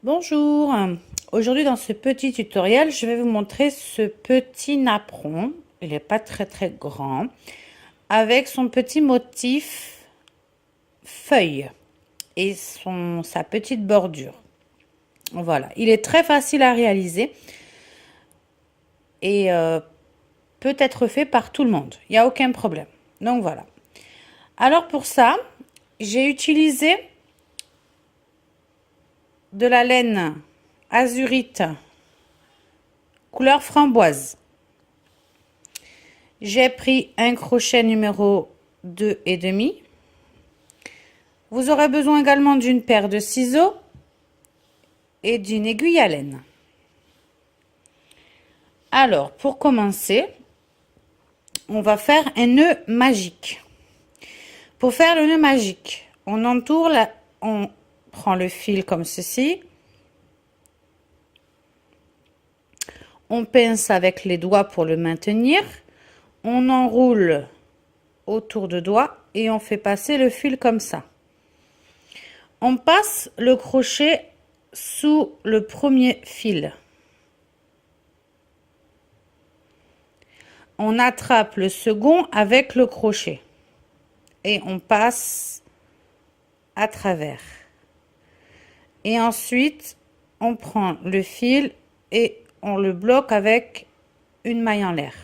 Bonjour, aujourd'hui dans ce petit tutoriel, je vais vous montrer ce petit napperon. Il n'est pas très grand, avec son petit motif feuille et sa petite bordure. Voilà, il est très facile à réaliser et peut être fait par tout le monde. Il n'y a aucun problème. Donc voilà. Alors pour ça, j'ai utilisé de la laine azurite couleur framboise. J'ai pris un crochet numéro 2,5. Vous aurez besoin également d'une paire de ciseaux et d'une aiguille à laine. Alors, pour commencer, on va faire un nœud magique. Pour faire le nœud magique, on prend le fil comme ceci. On pince avec les doigts pour le maintenir. On enroule autour de doigt et on fait passer le fil comme ça. On passe le crochet sous le premier fil. On attrape le second avec le crochet et on passe à travers. Et ensuite, on prend le fil et on le bloque avec une maille en l'air.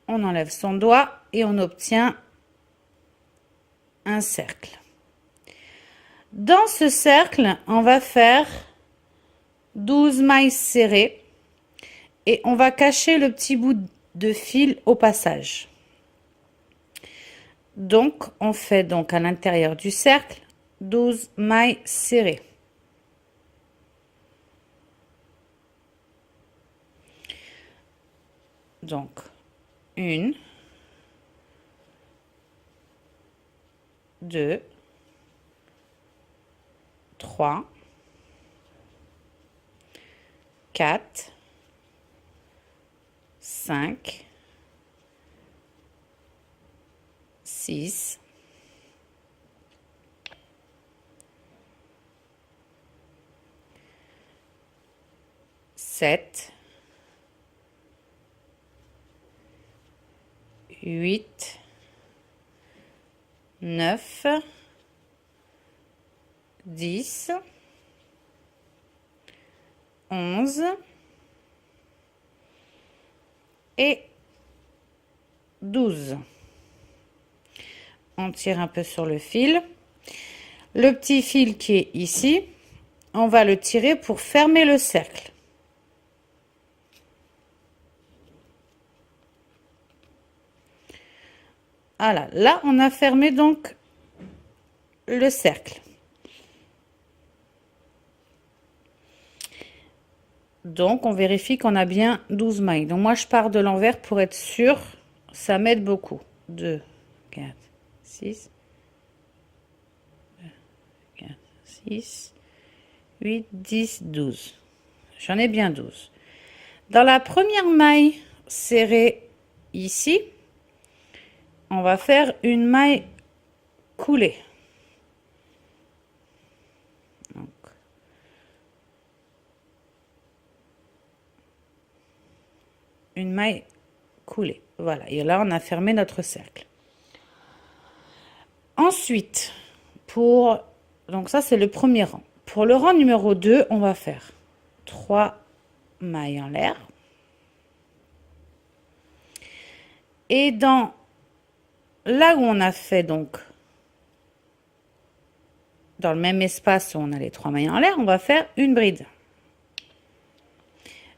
On enlève son doigt et on obtient un cercle. Dans ce cercle, on va faire 12 mailles serrées et on va cacher le petit bout de fil au passage. Donc, on fait donc à l'intérieur du cercle 12 mailles serrées. Donc, 1, 2, 3, 4, 5, 6, 7, 8, 9, 10, 11 et 12. On tire un peu sur le fil. Le petit fil qui est ici, on va le tirer pour fermer le cercle. Voilà, là on a fermé donc le cercle. Donc on vérifie qu'on a bien 12 mailles. Donc moi je pars de l'envers pour être sûr, ça m'aide beaucoup. 2, 4, 6, 4, 6, 8, 10, 12. J'en ai bien 12. Dans la première maille serrée ici, on va faire une maille coulée. Donc, une maille coulée. Voilà, et là on a fermé notre cercle. Ensuite, donc ça c'est le premier rang. Pour le rang numéro 2, on va faire 3 mailles en l'air. Et là où on a fait donc, dans le même espace où on a les 3 mailles en l'air, on va faire une bride.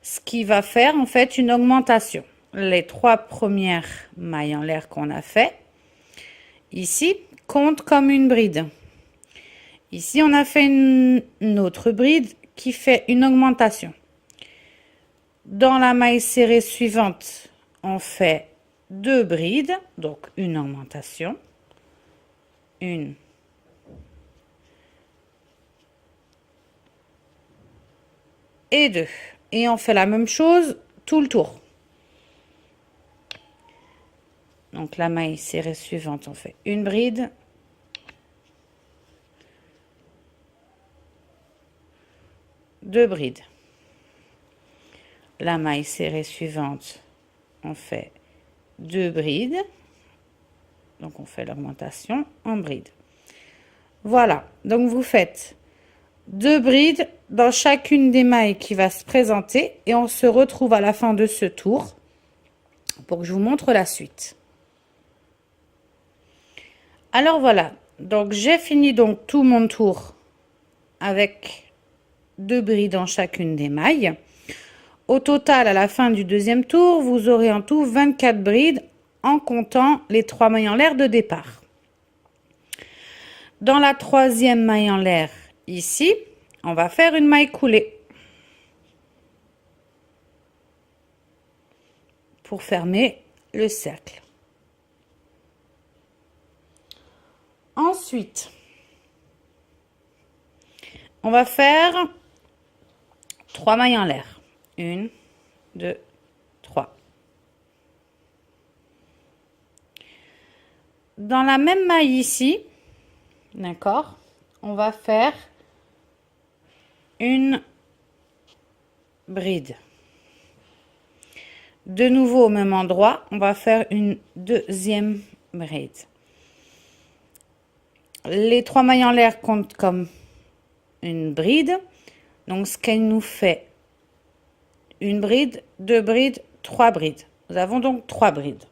Ce qui va faire en fait une augmentation. Les 3 premières mailles en l'air qu'on a fait, ici, comptent comme une bride. Ici, on a fait une autre bride qui fait une augmentation. Dans la maille serrée suivante, on fait 2 brides, donc une augmentation. 1 et 2. Et on fait la même chose tout le tour. Donc la maille serrée suivante, on fait une bride, 2 brides. La maille serrée suivante, on fait 2 brides. Donc, on fait l'augmentation en bride. Voilà. Donc, vous faites 2 brides dans chacune des mailles qui va se présenter. Et on se retrouve à la fin de ce tour pour que je vous montre la suite. Alors, voilà. Donc, j'ai fini donc tout mon tour avec 2 brides dans chacune des mailles. Au total, à la fin du deuxième tour, vous aurez en tout 24 brides en comptant les 3 mailles en l'air de départ. Dans la troisième maille en l'air, ici, on va faire une maille coulée pour fermer le cercle. Ensuite, on va faire 3 mailles en l'air. 1, 2, 3. Dans la même maille ici, d'accord, on va faire une bride. De nouveau au même endroit, on va faire une deuxième bride. Les 3 mailles en l'air comptent comme une bride. Donc, ce qu'elle nous fait, une bride, 2 brides, 3 brides. Nous avons donc 3 brides.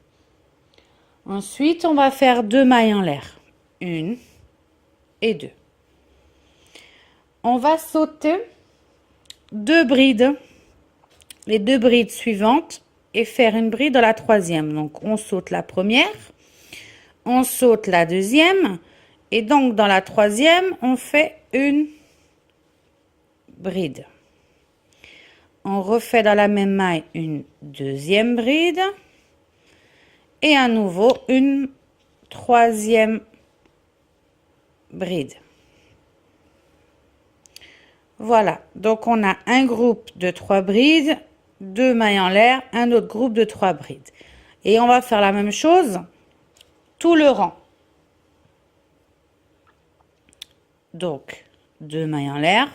Ensuite, on va faire 2 mailles en l'air. 1 et 2. On va sauter 2 brides, les 2 brides suivantes et faire une bride dans la troisième. Donc, on saute la première, on saute la deuxième et donc dans la troisième, on fait une bride. On refait dans la même maille une deuxième bride et à nouveau une troisième bride. Voilà, donc on a un groupe de 3 brides, 2 mailles en l'air, un autre groupe de 3 brides. Et on va faire la même chose tout le rang. Donc, 2 mailles en l'air.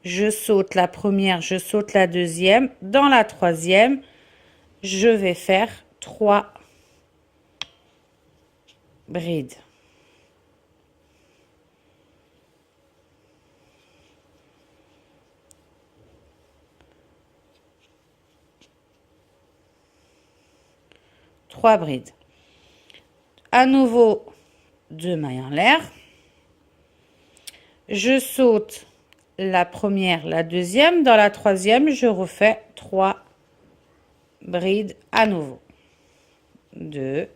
Je saute la première, je saute la deuxième. Dans la troisième, je vais faire 3 brides. Trois brides. À nouveau, 2 mailles en l'air. Je saute la première, la deuxième. Dans la troisième, je refais 3 brides à nouveau. 2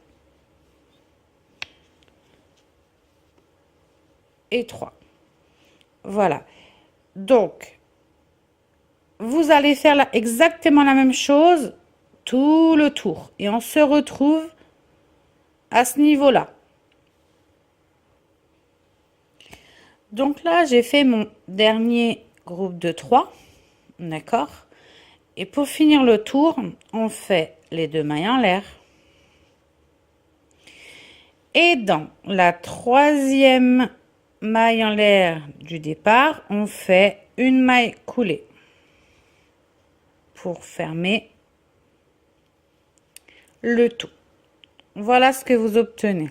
et 3. Voilà. Donc, vous allez faire exactement la même chose tout le tour. Et on se retrouve à ce niveau-là. Donc là, j'ai fait mon dernier groupe de 3. D'accord? Et pour finir le tour, on fait les 2 mailles en l'air. Et dans la troisième maille en l'air du départ, on fait une maille coulée pour fermer le tout. Voilà ce que vous obtenez.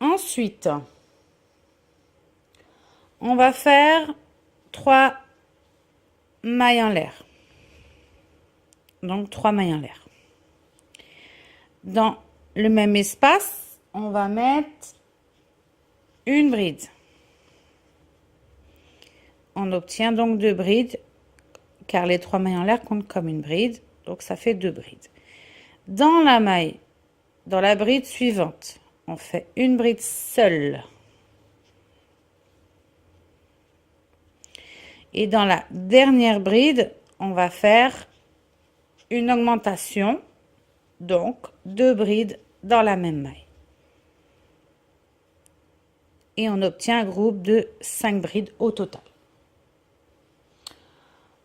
Ensuite, on va faire 3 mailles en l'air. Donc 3 mailles en l'air. Dans le même espace, on va mettre une bride. On obtient donc 2 brides, car les 3 mailles en l'air comptent comme une bride, donc ça fait 2 brides. Dans la bride suivante, on fait une bride seule. Et dans la dernière bride, on va faire une augmentation, donc 2 brides dans la même maille. Et on obtient un groupe de 5 brides au total.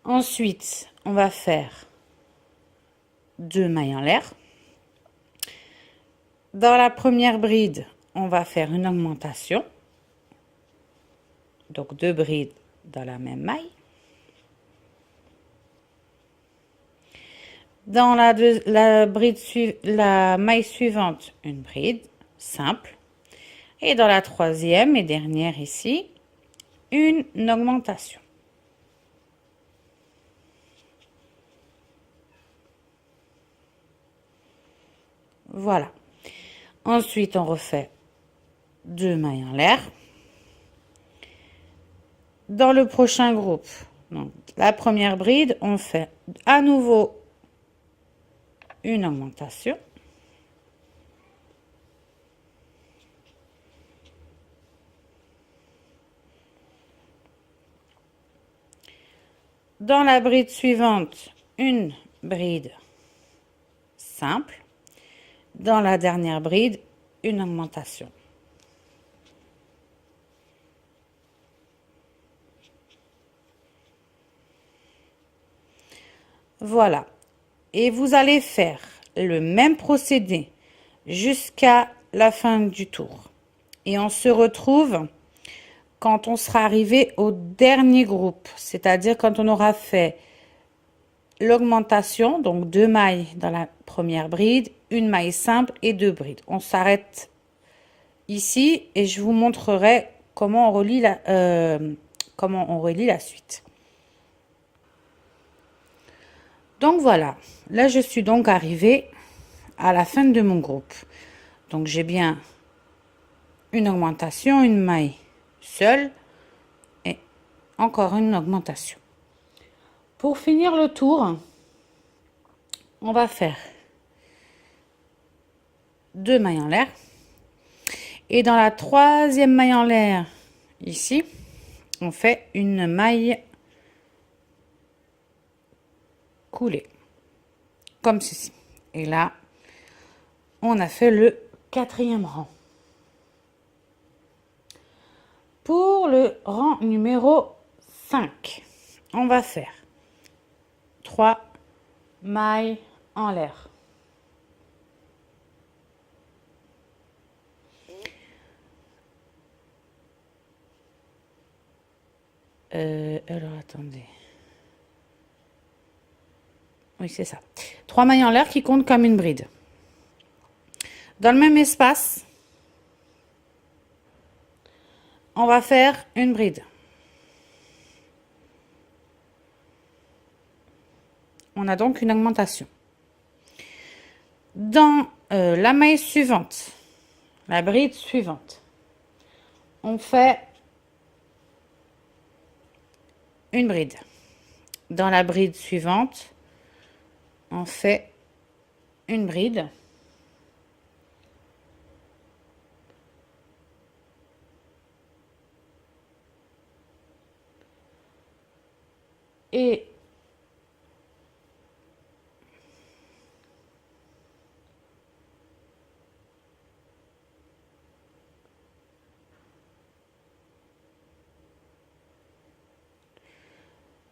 Ensuite, on va faire 2 mailles en l'air. Dans la première bride, on va faire une augmentation. Donc 2 brides dans la même maille. Dans la maille suivante, une bride simple. Et dans la troisième et dernière ici, une augmentation. Voilà. Ensuite, on refait 2 mailles en l'air. Dans le prochain groupe, donc la première bride, on fait à nouveau une augmentation. Dans la bride suivante, une bride simple. Dans la dernière bride, une augmentation. Voilà. Et vous allez faire le même procédé jusqu'à la fin du tour. Et on se retrouve quand on sera arrivé au dernier groupe, c'est-à-dire quand on aura fait l'augmentation, donc 2 mailles dans la première bride, une maille simple et 2 brides. On s'arrête ici et je vous montrerai comment on relie la suite. Donc voilà, là je suis donc arrivée à la fin de mon groupe. Donc j'ai bien une augmentation, une maille seule et encore une augmentation. Pour finir le tour, on va faire 2 mailles en l'air. Et dans la troisième maille en l'air, ici, on fait une maille coulée, comme ceci. Et là, on a fait le 4e rang. Pour le rang numéro 5, on va faire 3 mailles en l'air. Alors, attendez. Oui, c'est ça. 3 mailles en l'air qui comptent comme une bride. Dans le même espace, on va faire une bride. On a donc une augmentation. Dans la maille suivante, la bride suivante, on fait une bride. Dans la bride suivante, on fait une bride. Et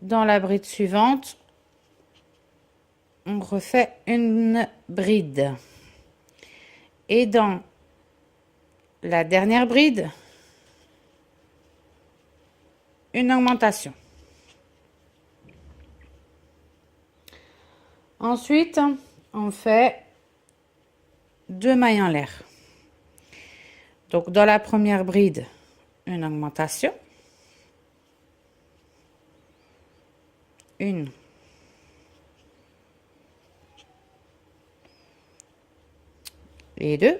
dans la bride suivante, on refait une bride. Et dans la dernière bride, une augmentation. Ensuite, on fait 2 mailles en l'air. Donc, dans la première bride, une augmentation. Une. Et 2.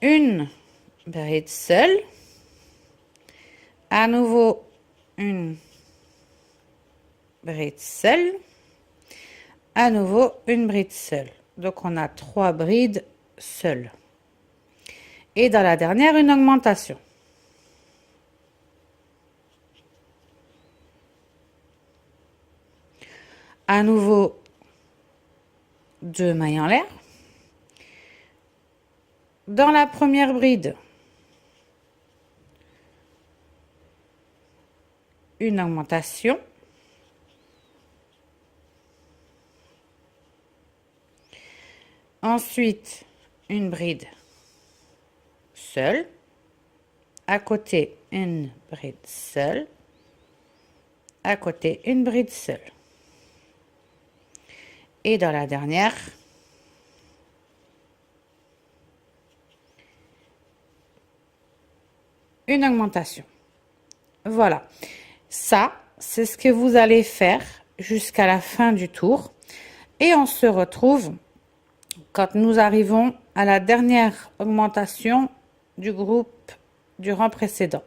Une bride seule. À nouveau, une bride seule. À nouveau, une bride seule. Donc, on a 3 brides seules. Et dans la dernière, une augmentation. À nouveau, 2 mailles en l'air. Dans la première bride, une augmentation. Ensuite, une bride seule. à côté une bride seule, à côté une bride seule. Et dans la dernière, une augmentation. Voilà. Ça, c'est ce que vous allez faire jusqu'à la fin du tour. Et on se retrouve quand nous arrivons à la dernière augmentation du groupe du rang précédent.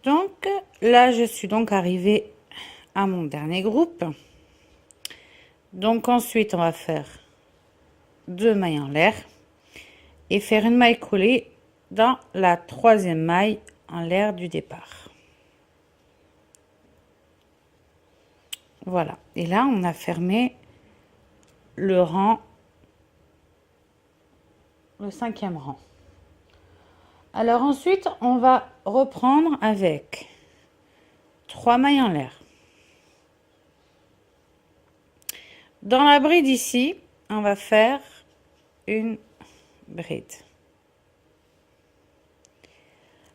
Donc là, je suis donc arrivée à mon dernier groupe. Donc ensuite, on va faire 2 mailles en l'air et faire une maille coulée dans la troisième maille en l'air du départ. Voilà. Et là, on a fermé le rang, le 5e rang. Alors ensuite, on va reprendre avec 3 mailles en l'air. Dans la bride ici, on va faire une bride.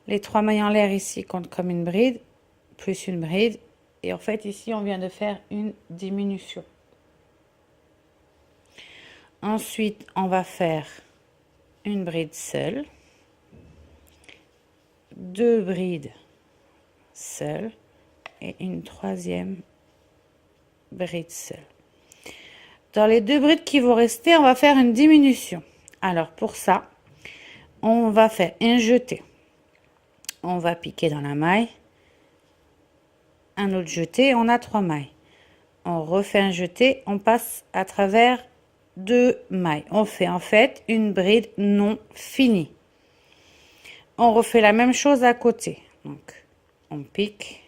Les 3 mailles en l'air ici comptent comme une bride, plus une bride. Et en fait, ici, on vient de faire une diminution. Ensuite, on va faire une bride seule, 2 brides seules et une troisième bride seule. Dans les 2 brides qui vont rester, on va faire une diminution. Alors pour ça, on va faire un jeté. On va piquer dans la maille, un autre jeté, on a 3 mailles. On refait un jeté, on passe à travers 2 mailles. On fait en fait une bride non finie. On refait la même chose à côté. Donc, on pique,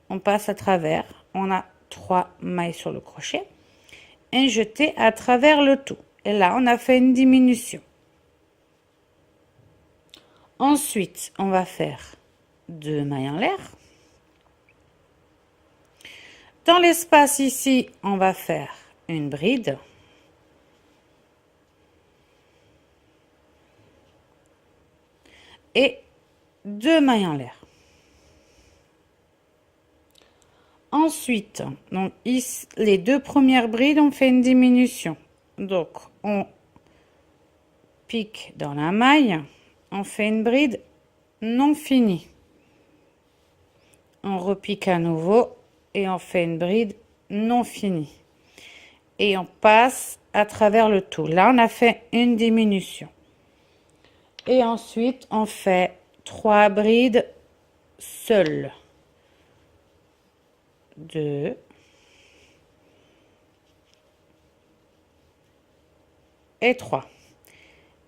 on passe à travers. On a 3 mailles sur le crochet. Un jeté à travers le tout. Et là, on a fait une diminution. Ensuite, on va faire 2 mailles en l'air. Dans l'espace ici, on va faire une bride. Et 2 mailles en l'air. Ensuite, donc ici, les 2 premières brides, on fait une diminution. Donc, on pique dans la maille, on fait une bride non finie. On repique à nouveau et on fait une bride non finie. Et on passe à travers le tout. Là, on a fait une diminution. Et ensuite, on fait 3 brides seules. 2 et 3.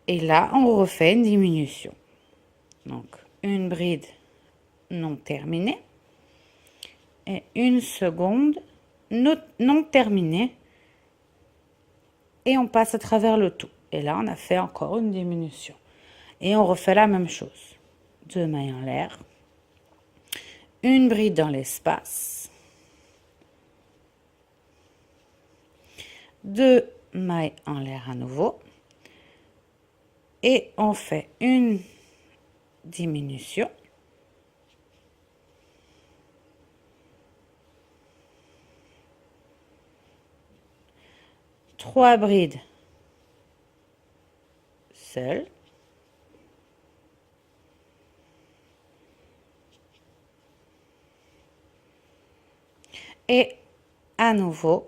Et là, on refait une diminution. Donc, une bride non terminée et une seconde non terminée. Et on passe à travers le tout. Et là, on a fait encore une diminution. Et on refait la même chose. 2 mailles en l'air. Une bride dans l'espace. 2 mailles en l'air à nouveau. Et on fait une diminution. Trois brides seules. Et à nouveau,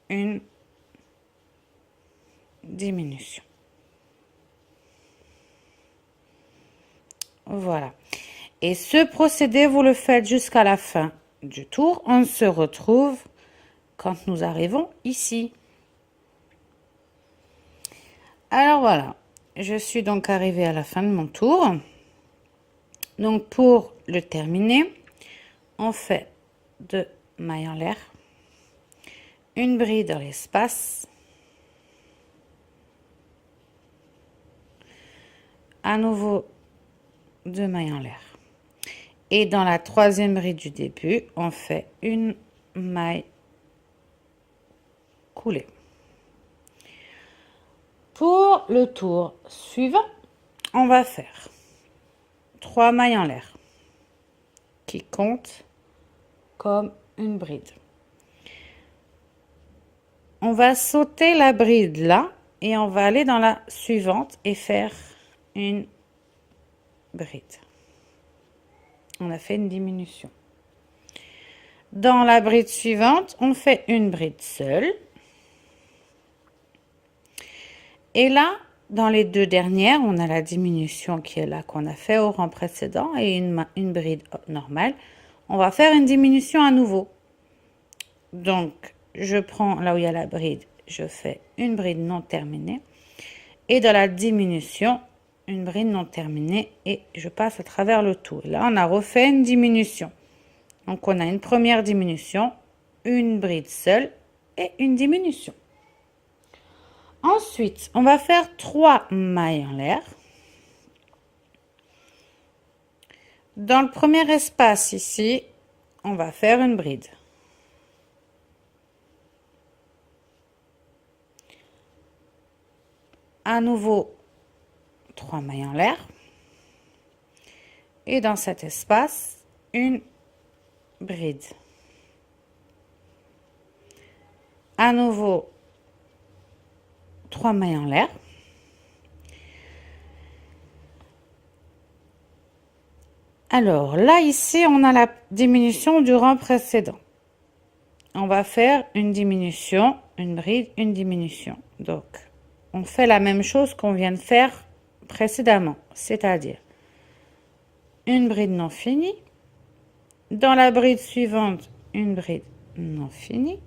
une diminution. Voilà. Et ce procédé, vous le faites jusqu'à la fin du tour. On se retrouve quand nous arrivons ici. Alors voilà, je suis donc arrivée à la fin de mon tour. Donc pour le terminer, on fait 2 mailles en l'air, une bride dans l'espace, à nouveau 2 mailles en l'air. Et dans la troisième bride du début, on fait une maille coulée. Pour le tour suivant, on va faire 3 mailles en l'air qui comptent comme une bride. On va sauter la bride là et on va aller dans la suivante et faire une bride. On a fait une diminution. Dans la bride suivante, on fait une bride seule. Et là, dans les deux dernières, on a la diminution qui est là qu'on a fait au rang précédent et une bride normale. On va faire une diminution à nouveau. Donc, je prends là où il y a la bride, je fais une bride non terminée. Et dans la diminution, une bride non terminée et je passe à travers le tout. Et là, on a refait une diminution. Donc, on a une première diminution, une bride seule et une diminution. Ensuite, on va faire 3 mailles en l'air. Dans le premier espace ici, on va faire une bride. À nouveau, 3 mailles en l'air. Et dans cet espace, une bride. À nouveau, 3 mailles en l'air. Alors là, ici, on a la diminution du rang précédent. On va faire une diminution, une bride, une diminution. Donc, on fait la même chose qu'on vient de faire précédemment, c'est-à-dire une bride non finie. Dans la bride suivante, une bride non finie.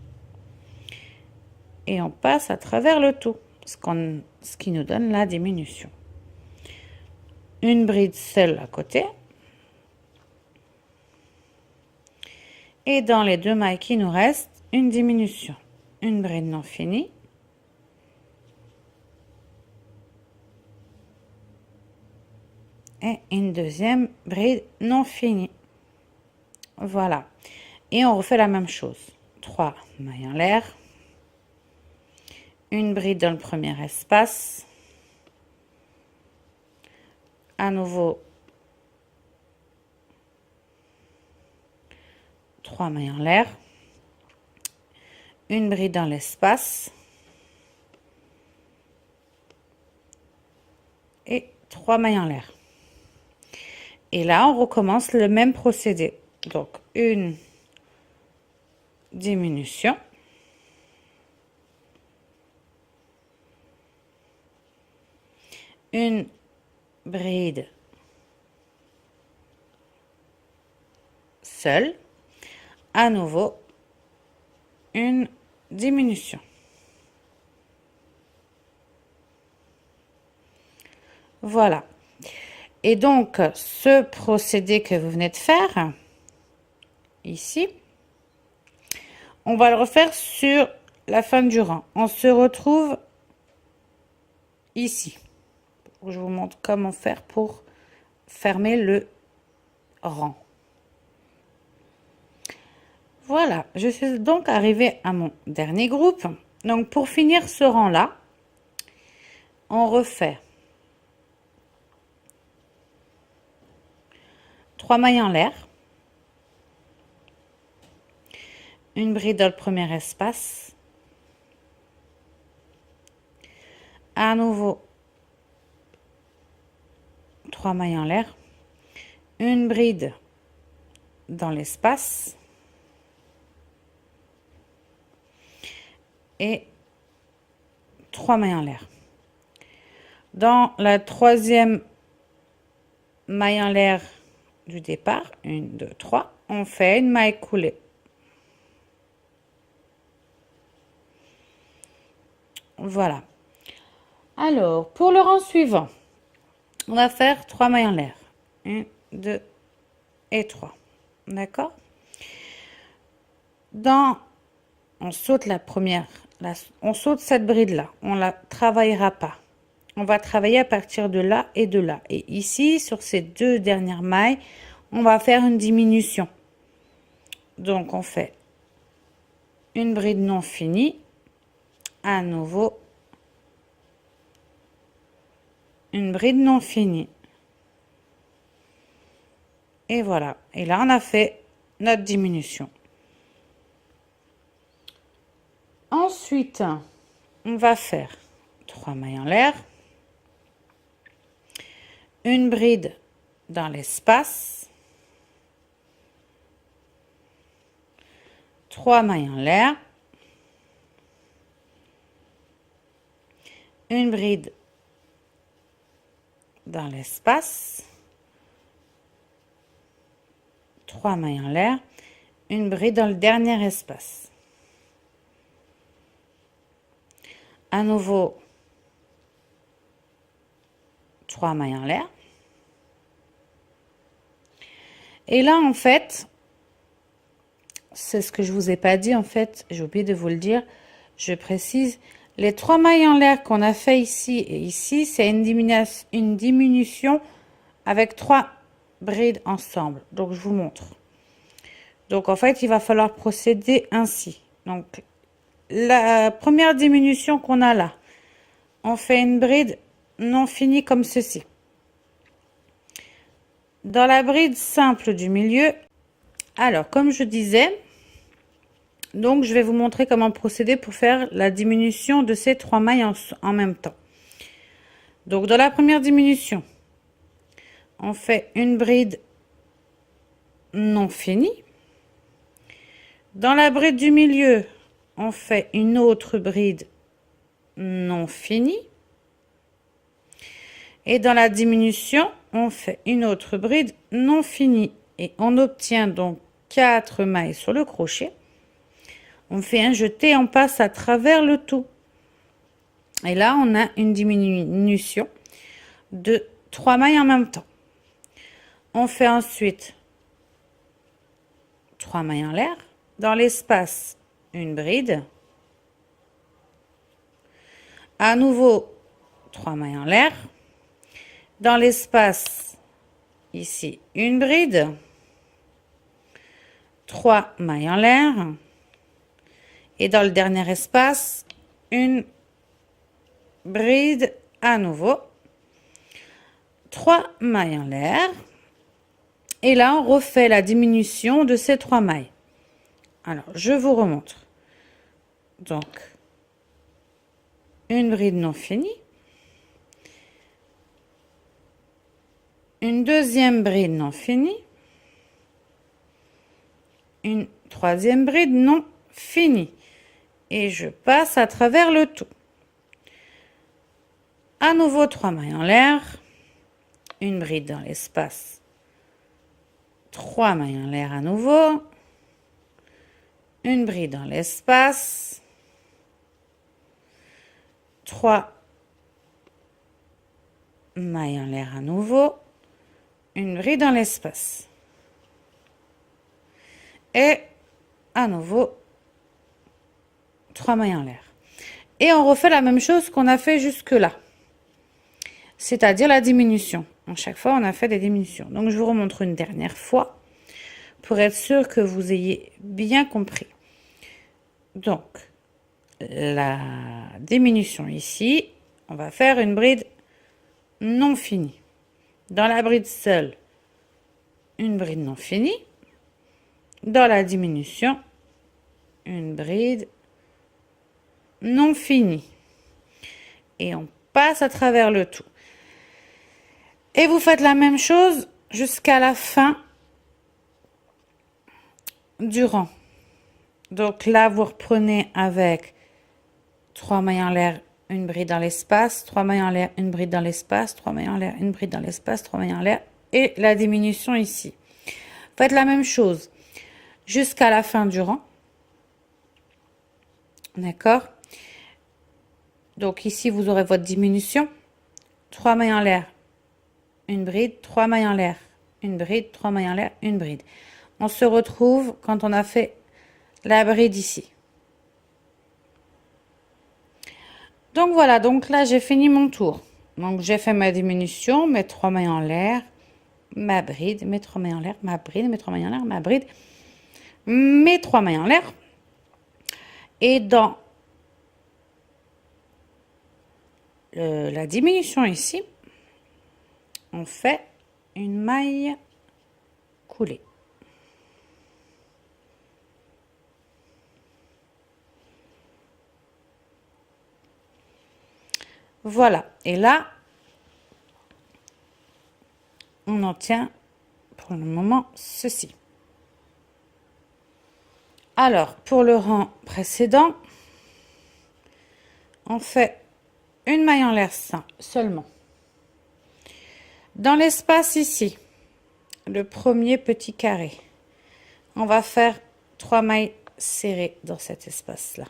Et on passe à travers le tout, ce qui nous donne la diminution. Une bride seule à côté. Et dans les 2 mailles qui nous restent, une diminution. Une bride non finie. Et une deuxième bride non finie. Voilà. Et on refait la même chose. 3 mailles en l'air. Une bride dans le premier espace. À nouveau, 3 mailles en l'air. Une bride dans l'espace. Et 3 mailles en l'air. Et là, on recommence le même procédé. Donc, une diminution. Une bride seule. À nouveau, une diminution. Voilà. Et donc, ce procédé que vous venez de faire, ici, on va le refaire sur la fin du rang. On se retrouve ici. Je vous montre comment faire pour fermer le rang. Voilà, je suis donc arrivée à mon dernier groupe. Donc, pour finir ce rang-là, on refait 3 mailles en l'air, une bride dans le premier espace, à nouveau 3 mailles en l'air, une bride dans l'espace et 3 mailles en l'air. Dans la troisième maille en l'air du départ, 1, 2, 3, on fait une maille coulée. Voilà. Alors, pour le rang suivant, on va faire 3 mailles en l'air. 1, 2 et 3. D'accord? On saute la première, on saute cette bride-là. On ne la travaillera pas. On va travailler à partir de là et de là. Et ici, sur ces 2 dernières mailles, on va faire une diminution. Donc, on fait une bride non finie. À nouveau, une bride non finie. Et voilà. Et là, on a fait notre diminution. Ensuite, on va faire 3 mailles en l'air, une bride dans l'espace, 3 mailles en l'air, une bride dans l'espace, 3 mailles en l'air, une bride dans le dernier espace. À nouveau 3 mailles en l'air. Et là, en fait, c'est ce que je vous ai pas dit, en fait, j'ai oublié de vous le dire, je précise, les 3 mailles en l'air qu'on a fait ici et ici, c'est une diminution avec 3 brides ensemble. Donc, je vous montre. Donc, en fait, il va falloir procéder ainsi. Donc, la première diminution qu'on a là, on fait une bride non finie comme ceci. Dans la bride simple du milieu, alors, comme je disais, donc je vais vous montrer comment procéder pour faire la diminution de ces 3 mailles en même temps. Donc, dans la première diminution, on fait une bride non finie. Dans la bride du milieu, on fait une autre bride non finie. Et dans la diminution, on fait une autre bride non finie. Et on obtient donc 4 mailles sur le crochet. On fait un jeté, on passe à travers le tout. Et là, on a une diminution de 3 mailles en même temps. On fait ensuite 3 mailles en l'air. Dans l'espace, une bride. À nouveau, 3 mailles en l'air. Dans l'espace, ici, une bride. 3 mailles en l'air. Et dans le dernier espace, une bride à nouveau. 3 mailles en l'air. Et là, on refait la diminution de ces 3 mailles. Alors, je vous remontre. Donc, une bride non finie. Une deuxième bride non finie. Une troisième bride non finie. Et je passe à travers le tout. À nouveau 3 mailles en l'air. Une bride dans l'espace. 3 mailles en l'air à nouveau. Une bride dans l'espace. 3 mailles en l'air à nouveau. Une bride dans l'espace. Et à nouveau 3 mailles en l'air. Et on refait la même chose qu'on a fait jusque là. C'est-à-dire la diminution. À chaque fois, on a fait des diminutions. Donc, je vous remontre une dernière fois pour être sûr que vous ayez bien compris. Donc, la diminution ici, on va faire une bride non finie. Dans la bride seule, une bride non finie. Dans la diminution, une bride non finie. Et on passe à travers le tout. Et vous faites la même chose jusqu'à la fin du rang. Donc là, vous reprenez avec 3 mailles en l'air, une bride dans l'espace, 3 mailles en l'air, une bride dans l'espace, 3 mailles en l'air, une bride dans l'espace, 3 mailles en l'air et la diminution ici. Faites la même chose jusqu'à la fin du rang. D'accord? Donc ici, vous aurez votre diminution. 3 mailles en l'air, une bride, 3 mailles en l'air, une bride, 3 mailles en l'air, une bride. On se retrouve quand on a fait la bride ici. Donc voilà, donc là j'ai fini mon tour. Donc j'ai fait ma diminution, mes 3 mailles en l'air, ma bride, mes 3 mailles en l'air, ma bride, mes 3 mailles en l'air, ma bride, mes 3 mailles en l'air. Et dans la diminution ici, on fait une maille coulée. Voilà, et là, on en tient pour le moment ceci. Alors, pour le rang précédent, on fait une maille en l'air seulement. Dans l'espace ici, le premier petit carré, on va faire 3 mailles serrées dans cet espace-là.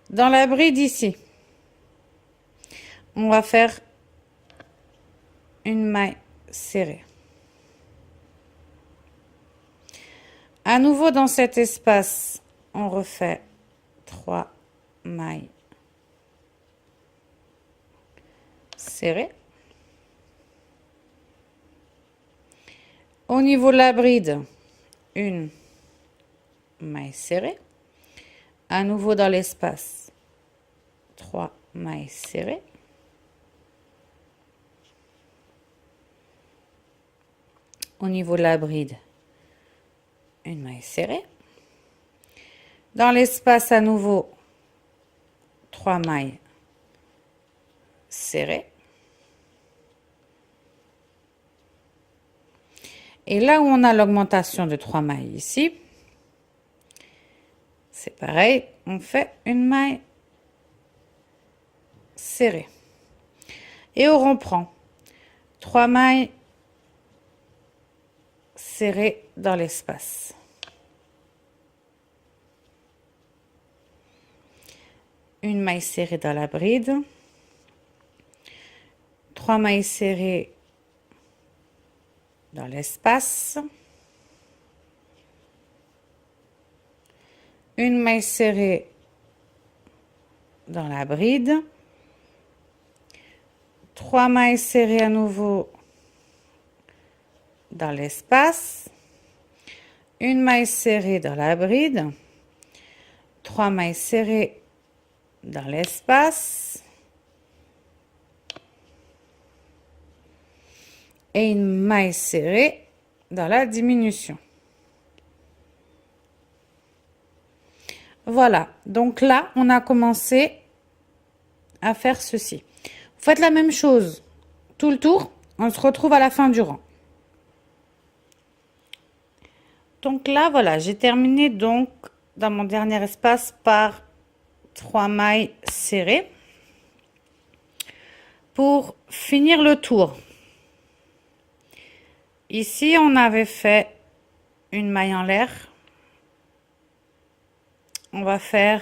Dans la bride ici, on va faire une maille serrée. À nouveau dans cet espace, on refait 3 mailles serrées. Au niveau de la bride, une maille serrée. À nouveau dans l'espace, 3 mailles serrées. Au niveau de la bride, une maille serrée. Dans l'espace à nouveau, 3 mailles serrées. Et là où on a l'augmentation de 3 mailles ici, c'est pareil, on fait une maille serrée. Et on reprend 3 mailles serrées dans l'espace. Une maille serrée dans la bride. 3 mailles serrées dans l'espace. Une maille serrée dans la bride. 3 mailles serrées à nouveau dans l'espace. Une maille serrée dans la bride. 3 mailles serrées dans l'espace. Et une maille serrée dans la diminution. Voilà, donc là, on a commencé à faire ceci. Vous faites la même chose tout le tour, on se retrouve à la fin du rang. Donc là, voilà, j'ai terminé donc dans mon dernier espace par 3 mailles serrées. Pour finir le tour, ici, on avait fait une maille en l'air. On va faire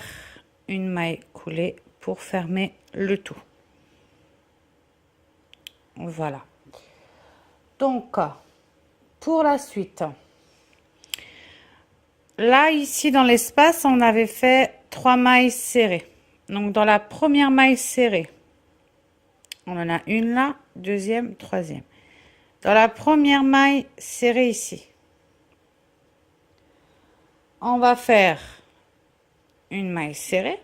une maille coulée pour fermer le tout. Voilà. Donc, pour la suite, là, ici, dans l'espace, on avait fait 3 mailles serrées. Donc, dans la première maille serrée, on en a une là, deuxième, troisième. Dans la première maille serrée ici, on va faire une maille serrée.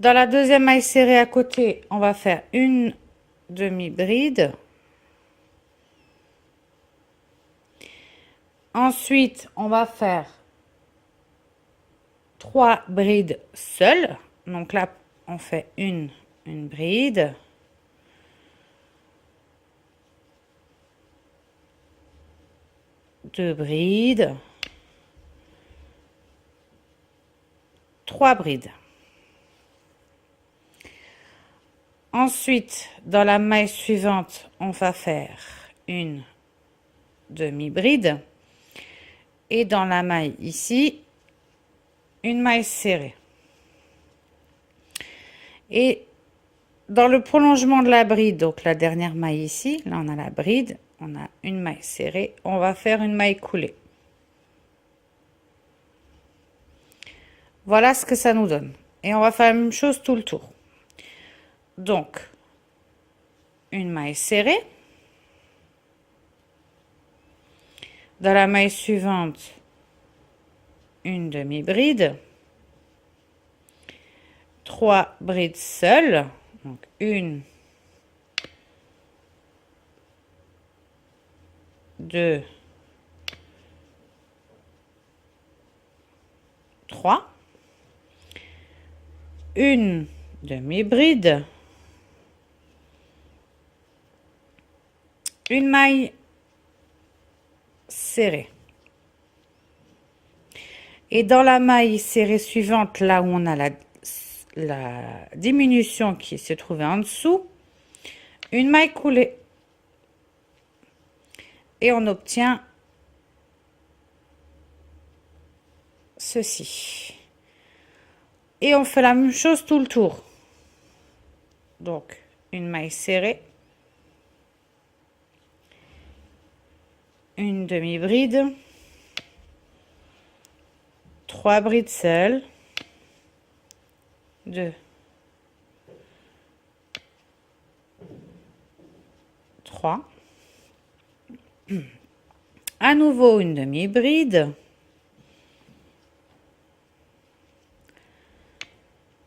Dans la deuxième maille serrée à côté, on va faire une demi-bride. Ensuite, on va faire 3 brides seules. Donc là, on fait une bride. Deux brides. 3 brides. Ensuite, dans la maille suivante, on va faire une demi-bride. Et dans la maille ici, une maille serrée. Et dans le prolongement de la bride, donc la dernière maille ici, là on a la bride, on a une maille serrée, on va faire une maille coulée. Voilà ce que ça nous donne. Et on va faire la même chose tout le tour. Donc, une maille serrée. Dans la maille suivante, une demi-bride. 3 brides seules. Donc 1, 2, 3. Une demi-bride. Une maille serrée. Et dans la maille serrée suivante, là où on a la diminution qui se trouvait en dessous, une maille coulée. Et on obtient ceci. Et on fait la même chose tout le tour. Donc, une maille serrée. Une demi-bride. 3 brides seules. 2. 3. À nouveau une demi-bride.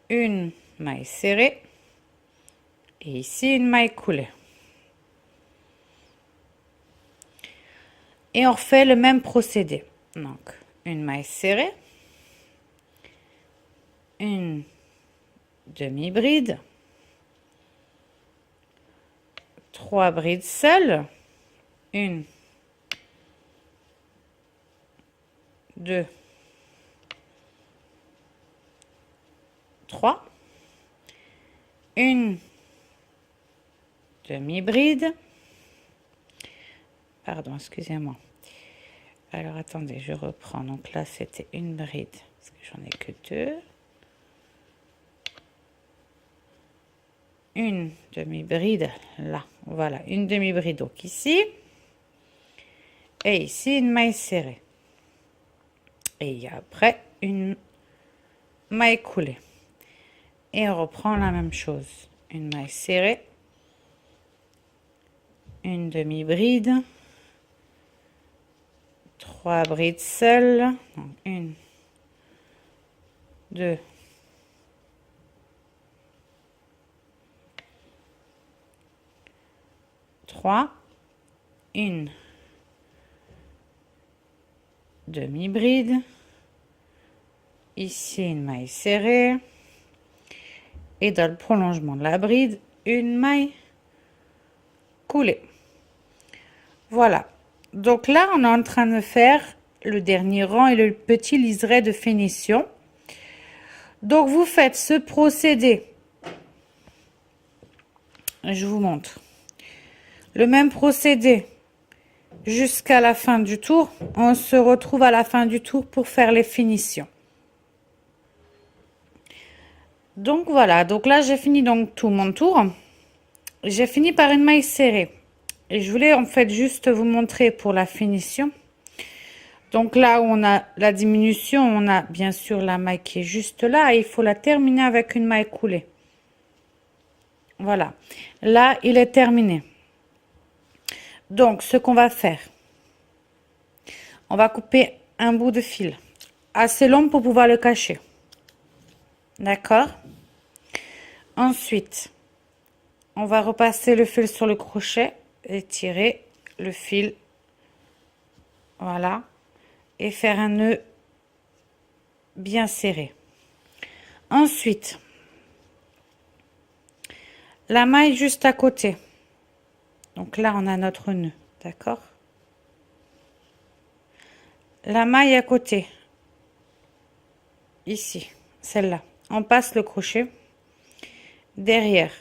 Une maille serrée. Et ici une maille coulée. Et on refait le même procédé. Donc, une maille serrée. Une demi-bride. 3 brides seules. 1, 2, 3. Une demi-bride. Pardon, excusez-moi. Alors, attendez, je reprends. Donc là, c'était une bride, parce que j'en ai que 2. Une demi-bride, là. Voilà, une demi-bride, donc ici. Et ici, une maille serrée. Et après, une maille coulée. Et on reprend la même chose. Une maille serrée. Une demi-bride. 3 brides seules. Donc, 1, 2, 3. Une demi-bride. Ici, une maille serrée. Et dans le prolongement de la bride, une maille coulée. Voilà. Donc là, on est en train de faire le dernier rang et le petit liseré de finition. Donc, vous faites ce procédé. Je vous montre. Le même procédé jusqu'à la fin du tour. On se retrouve à la fin du tour pour faire les finitions. Donc voilà, donc là j'ai fini donc tout mon tour. J'ai fini par une maille serrée. Et je voulais en fait juste vous montrer pour la finition. Donc là où on a la diminution, on a bien sûr la maille qui est juste là. Et il faut la terminer avec une maille coulée. Voilà. Là, il est terminé. Donc, ce qu'on va faire, on va couper un bout de fil assez long pour pouvoir le cacher. D'accord? Ensuite, on va repasser le fil sur le crochet et tirer le fil. Voilà. Et faire un nœud bien serré. Ensuite, la maille juste à côté. Donc là, on a notre nœud. D'accord? La maille à côté. Ici, celle-là. On passe le crochet derrière.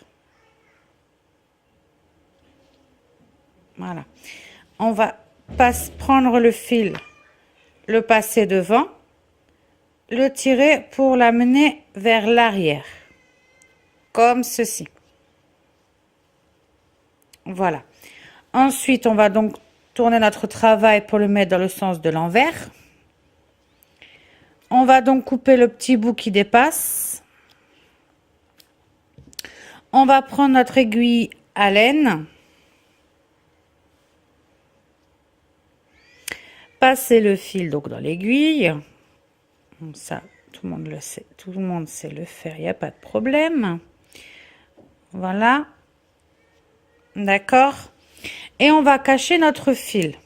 Voilà. On va prendre le fil, le passer devant, le tirer pour l'amener vers l'arrière. Comme ceci. Voilà. Ensuite, on va donc tourner notre travail pour le mettre dans le sens de l'envers. On va donc couper le petit bout qui dépasse. On va prendre notre aiguille à laine. Passer le fil donc dans l'aiguille. Comme ça, Tout le monde le sait, tout le monde sait le faire, il n'y a pas de problème. Voilà. D'accord. Et on va cacher notre fil.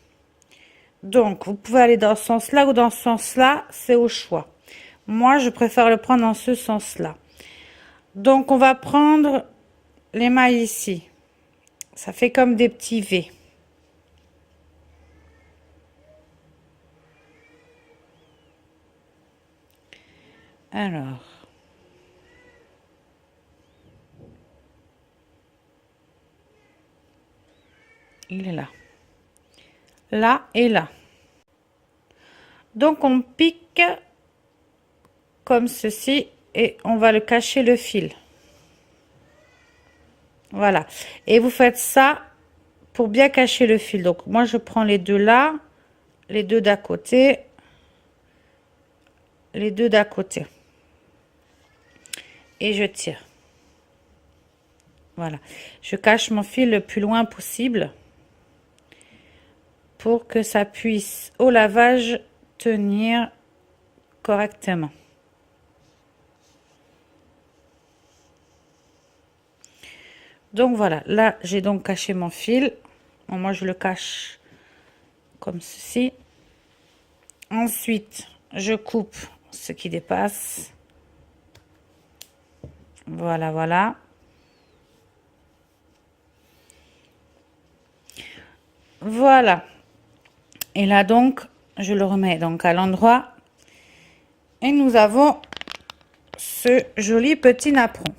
Donc, vous pouvez aller dans ce sens-là ou dans ce sens-là, c'est au choix. Moi, je préfère le prendre dans ce sens-là. Donc, on va prendre les mailles ici. Ça fait comme des petits V. Alors. Il est là. Là et là. Donc, on pique comme ceci et on va le cacher le fil. Voilà. Et vous faites ça pour bien cacher le fil. Donc, moi, je prends les deux là, les deux d'à côté, les deux d'à côté. Et je tire. Voilà. Je cache mon fil le plus loin possible pour que ça puisse au lavage tenir correctement. Donc voilà, là j'ai donc caché mon fil. Bon, moi je le cache comme ceci. Ensuite, je coupe ce qui dépasse. Voilà, voilà. Voilà. Et là donc, je le remets donc à l'endroit. Et nous avons ce joli petit napperon.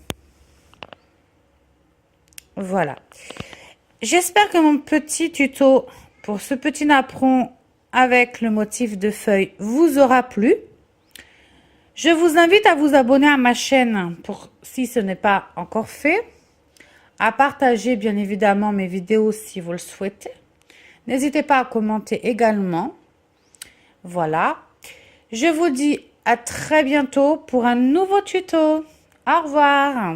Voilà. J'espère que mon petit tuto pour ce petit napperon avec le motif de feuille vous aura plu. Je vous invite à vous abonner à ma chaîne pour si ce n'est pas encore fait. À partager bien évidemment mes vidéos si vous le souhaitez. N'hésitez pas à commenter également. Voilà. Je vous dis à très bientôt pour un nouveau tuto. Au revoir.